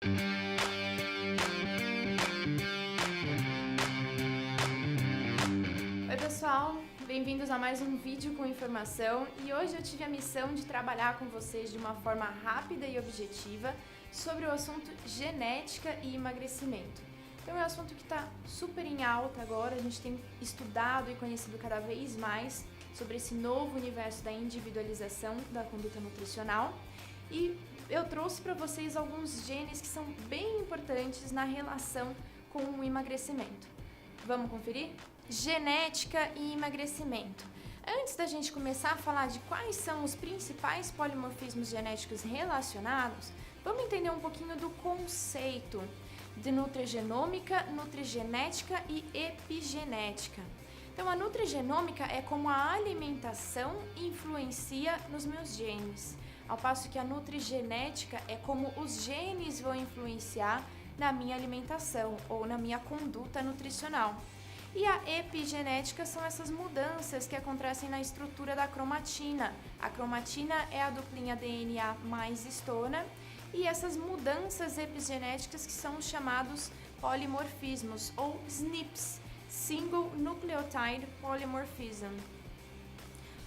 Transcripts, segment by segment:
Oi pessoal, bem-vindos a mais um vídeo com informação e hoje eu tive a missão de trabalhar com vocês de uma forma rápida e objetiva sobre o assunto genética e emagrecimento. Então é um assunto que está super em alta agora, a gente tem estudado e conhecido cada vez mais sobre esse novo universo da individualização da conduta nutricional e eu trouxe para vocês alguns genes que são bem importantes na relação com o emagrecimento. Vamos conferir? Genética e emagrecimento. Antes da gente começar a falar de quais são os principais polimorfismos genéticos relacionados, vamos entender um pouquinho do conceito de nutrigenômica, nutrigenética e epigenética. Então, a nutrigenômica é como a alimentação influencia nos meus genes, ao passo que a nutrigenética é como os genes vão influenciar na minha alimentação ou na minha conduta nutricional. E a epigenética são essas mudanças que acontecem na estrutura da cromatina. A cromatina é a duplinha DNA mais histona e essas mudanças epigenéticas que são chamados polimorfismos ou SNPs, Single Nucleotide Polymorphism.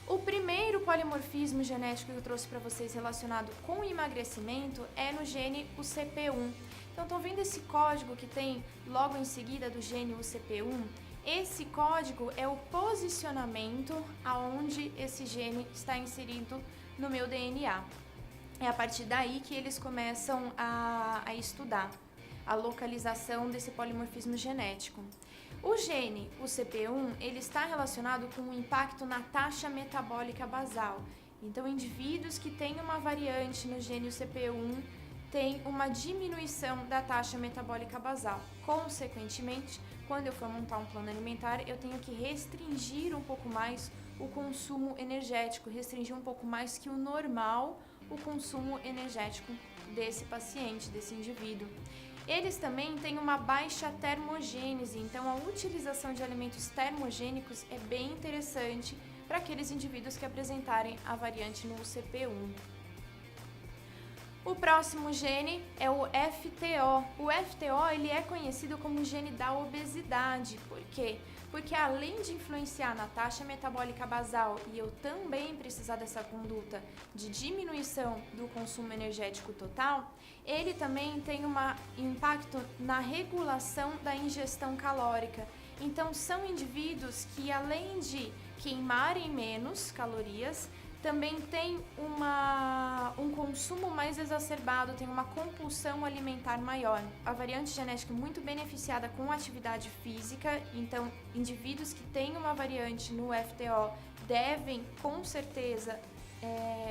O primeiro polimorfismo genético que eu trouxe para vocês relacionado com o emagrecimento é no gene UCP1. Então, estão vendo esse código que tem logo em seguida do gene UCP1? Esse código é o posicionamento aonde esse gene está inserido no meu DNA. É a partir daí que eles começam a estudar a localização desse polimorfismo genético. O gene UCP1 ele está relacionado com o impacto na taxa metabólica basal. Então, indivíduos que têm uma variante no gene UCP1 tem uma diminuição da taxa metabólica basal. Consequentemente, quando eu for montar um plano alimentar, eu tenho que restringir um pouco mais o consumo energético, restringir um pouco mais que o normal o consumo energético desse paciente, desse indivíduo. Eles também têm uma baixa termogênese, então a utilização de alimentos termogênicos é bem interessante para aqueles indivíduos que apresentarem a variante no UCP1. O próximo gene é o FTO. O FTO ele é conhecido como o gene da obesidade. Por quê? Porque além de influenciar na taxa metabólica basal e eu também precisar dessa conduta de diminuição do consumo energético total, ele também tem um impacto na regulação da ingestão calórica. Então são indivíduos que além de queimarem menos calorias, também tem um consumo mais exacerbado, tem uma compulsão alimentar maior. A variante genética é muito beneficiada com atividade física, então indivíduos que têm uma variante no FTO devem, com certeza,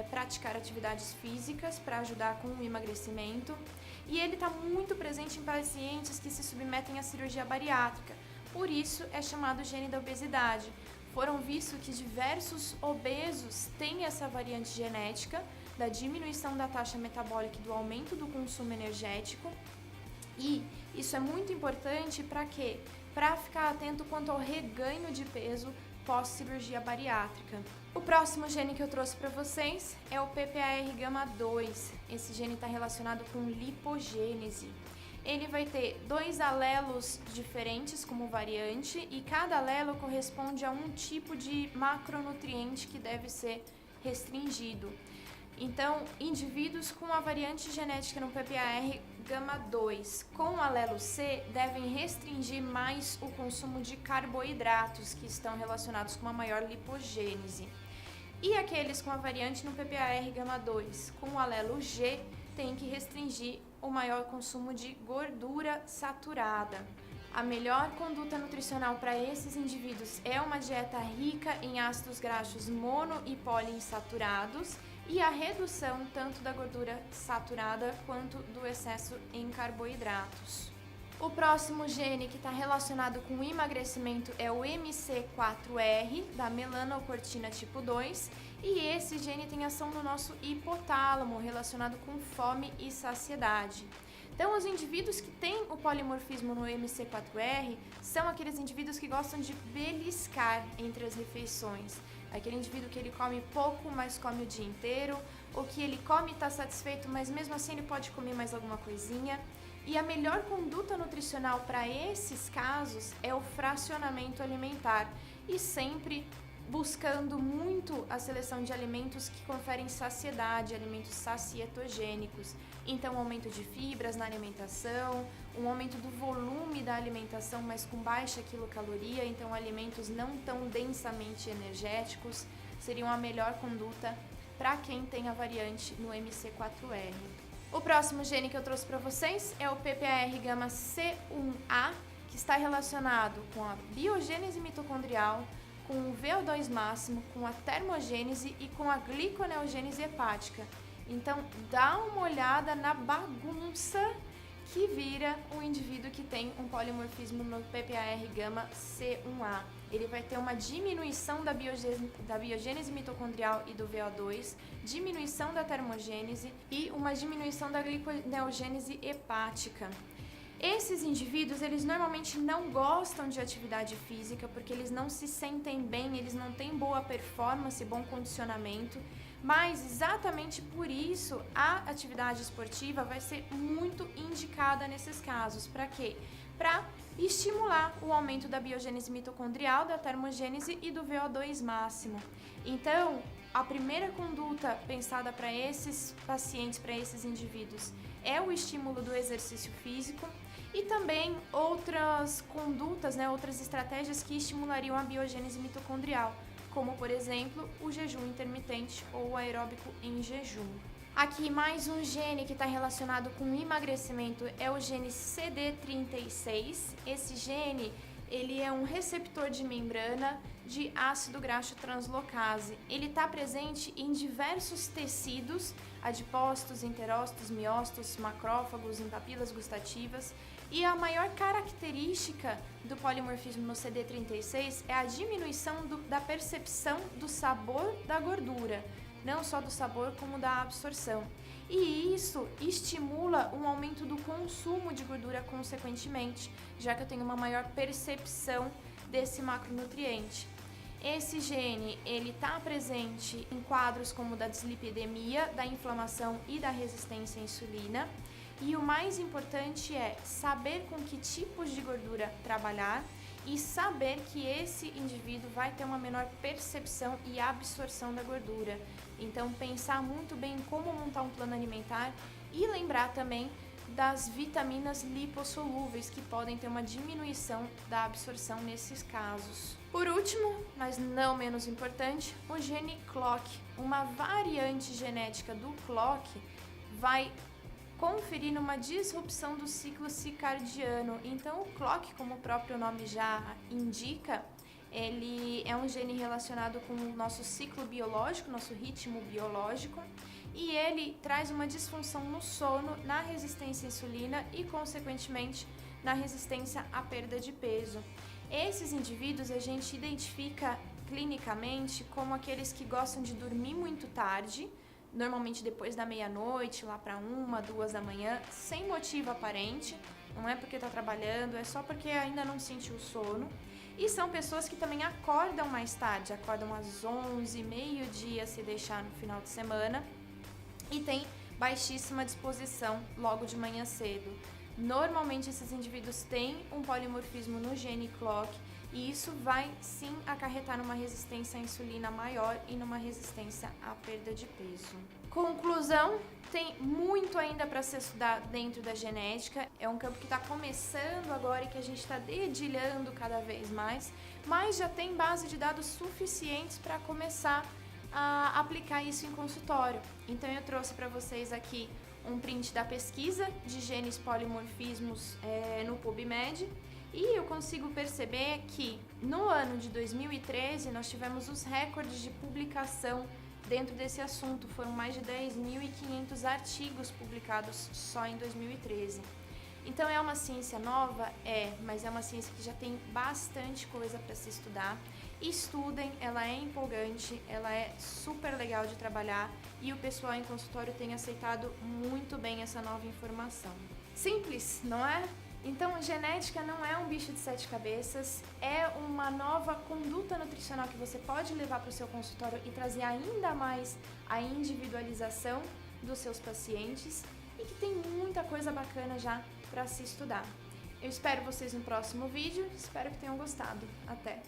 praticar atividades físicas para ajudar com o emagrecimento. E ele está muito presente em pacientes que se submetem à cirurgia bariátrica, por isso é chamado gene da obesidade. Foram vistos que diversos obesos têm essa variante genética da diminuição da taxa metabólica e do aumento do consumo energético. E isso é muito importante para quê? Para ficar atento quanto ao reganho de peso pós-cirurgia bariátrica. O próximo gene que eu trouxe para vocês é o PPAR-γ2. Esse gene está relacionado com lipogênese. Ele vai ter 2 alelos diferentes como variante e cada alelo corresponde a um tipo de macronutriente que deve ser restringido. Então, indivíduos com a variante genética no PPAR-γ2 com o alelo C devem restringir mais o consumo de carboidratos que estão relacionados com uma maior lipogênese. E aqueles com a variante no PPAR-γ2 com o alelo G têm que restringir o maior consumo de gordura saturada. A melhor conduta nutricional para esses indivíduos é uma dieta rica em ácidos graxos mono e poliinsaturados e a redução tanto da gordura saturada quanto do excesso em carboidratos. O próximo gene que está relacionado com o emagrecimento é o MC4R, da melanocortina tipo 2, e esse gene tem ação no nosso hipotálamo, relacionado com fome e saciedade. Então, os indivíduos que têm o polimorfismo no MC4R são aqueles indivíduos que gostam de beliscar entre as refeições. Aquele indivíduo que ele come pouco, mas come o dia inteiro, ou que ele come e está satisfeito, mas mesmo assim ele pode comer mais alguma coisinha. E a melhor conduta nutricional para esses casos é o fracionamento alimentar e sempre buscando muito a seleção de alimentos que conferem saciedade, alimentos sacietogênicos. Então, um aumento de fibras na alimentação, um aumento do volume da alimentação, mas com baixa quilocaloria, então alimentos não tão densamente energéticos, seriam a melhor conduta para quem tem a variante no MC4R. O próximo gene que eu trouxe para vocês é o PPAR-gama C1A, que está relacionado com a biogênese mitocondrial, com o VO2 máximo, com a termogênese e com a gliconeogênese hepática. Então, dá uma olhada na bagunça que vira um indivíduo que tem um polimorfismo no PPAR-gama C1A. Ele vai ter uma diminuição da biogênese mitocondrial e do VO2, diminuição da termogênese e uma diminuição da gliconeogênese hepática. Esses indivíduos, eles normalmente não gostam de atividade física porque eles não se sentem bem, eles não têm boa performance, bom condicionamento, mas exatamente por isso a atividade esportiva vai ser muito indicada nesses casos. Para quê? Para estimular o aumento da biogênese mitocondrial, da termogênese e do VO2 máximo. Então, a primeira conduta pensada para esses pacientes, para esses indivíduos, é o estímulo do exercício físico e também outras condutas, outras estratégias que estimulariam a biogênese mitocondrial, como, por exemplo, o jejum intermitente ou o aeróbico em jejum. Aqui, mais um gene que está relacionado com emagrecimento é o gene CD36. Esse gene, ele é um receptor de membrana de ácido graxo translocase. Ele está presente em diversos tecidos, adipócitos, enterócitos, miócitos, macrófagos, em papilas gustativas. E a maior característica do polimorfismo no CD36 é a diminuição da percepção do sabor da gordura, não só do sabor como da absorção. E isso estimula um aumento do consumo de gordura consequentemente, já que eu tenho uma maior percepção desse macronutriente. Esse gene, ele está presente em quadros como da dislipidemia, da inflamação e da resistência à insulina. E o mais importante é saber com que tipos de gordura trabalhar e saber que esse indivíduo vai ter uma menor percepção e absorção da gordura. Então, pensar muito bem em como montar um plano alimentar e lembrar também das vitaminas lipossolúveis, que podem ter uma diminuição da absorção nesses casos. Por último, mas não menos importante, o gene CLOCK. Uma variante genética do CLOCK vai conferir uma disrupção do ciclo circadiano. Então, o CLOCK, como o próprio nome já indica, ele é um gene relacionado com o nosso ciclo biológico, nosso ritmo biológico, e ele traz uma disfunção no sono, na resistência à insulina e, consequentemente, na resistência à perda de peso. Esses indivíduos a gente identifica clinicamente como aqueles que gostam de dormir muito tarde, normalmente depois da meia-noite, lá para 1, 2 da manhã, sem motivo aparente, não é porque está trabalhando, é só porque ainda não sentiu o sono. E são pessoas que também acordam mais tarde, acordam às 11, meio-dia se deixar no final de semana e tem baixíssima disposição logo de manhã cedo. Normalmente esses indivíduos têm um polimorfismo no gene CLOCK e isso vai sim acarretar numa resistência à insulina maior e numa resistência à perda de peso. Conclusão, tem muito ainda para se estudar dentro da genética, é um campo que está começando agora e que a gente está dedilhando cada vez mais, mas já tem base de dados suficientes para começar a aplicar isso em consultório. Então eu trouxe para vocês aqui um print da pesquisa de genes polimorfismos no PubMed, e eu consigo perceber que no ano de 2013 nós tivemos os recordes de publicação dentro desse assunto. Foram mais de 10.500 artigos publicados só em 2013. Então é uma ciência nova? Mas é uma ciência que já tem bastante coisa para se estudar. Estudem, ela é empolgante, ela é super legal de trabalhar e o pessoal em consultório tem aceitado muito bem essa nova informação. Simples, não é? Então, genética não é um bicho de 7 cabeças, é uma nova conduta nutricional que você pode levar para o seu consultório e trazer ainda mais a individualização dos seus pacientes e que tem muita coisa bacana já para se estudar. Eu espero vocês no próximo vídeo, espero que tenham gostado. Até!